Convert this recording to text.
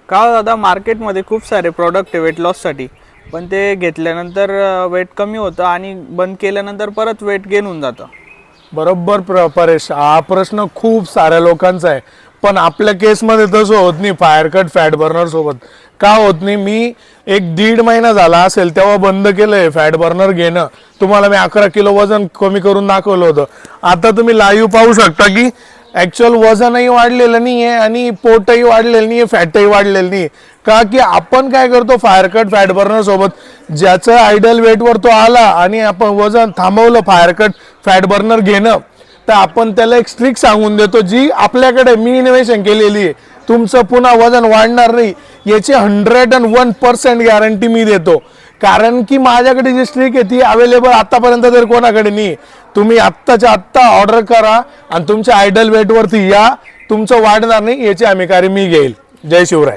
का दादा मार्केटमध्ये खूप सारे प्रोडक्ट आहे वेट लॉससाठी, पण ते घेतल्यानंतर वेट कमी होतं आणि बंद केल्यानंतर परत वेट गेन होऊन जातं. बरोबर परेश, हा प्रश्न खूप साऱ्या लोकांचा आहे, पण आपल्या केसमध्ये तसं होत नाही. फायर कट फॅट बर्नर सोबत का होत नाही? मी 1-1.5 महिना झाला असेल तेव्हा बंद केलंय फॅट बर्नर घेणं. तुम्हाला मी 11 किलो वजन कमी करून दाखवलं होतं. आता तुम्ही लाईव्ह पाहू शकता की ॲक्च्युअल वजनही वाढलेलं नाही आहे आणि पोटही वाढलेलं नाही आहे, फॅटही वाढलेलं नाही. का की आपण काय करतो, फायर कट फॅट बर्नर सोबत ज्याचं आयडल वेटवर तो आला आणि आपण वजन थांबवलं फायर कट फॅट बर्नर घेणं, तर आपण त्याला एक स्ट्रिक सांगून देतो जी आपल्याकडे मी इनोव्हेशन केलेली आहे. तुमचं पुन्हा वजन वाढणार नाही याची 101% गॅरंटी मी देतो. कारण की माझ्याकडे जी स्ट्रिक आहे ती अवेलेबल आतापर्यंत तर कोणाकडे नाही. तुम्ही आत्ताच्या आत्ता ऑर्डर करा आणि तुमच्या आयडल वेटवरती या, तुमचं वाढणार नाही याची आम्ही कार्य मी घेईल. जय शिवराय.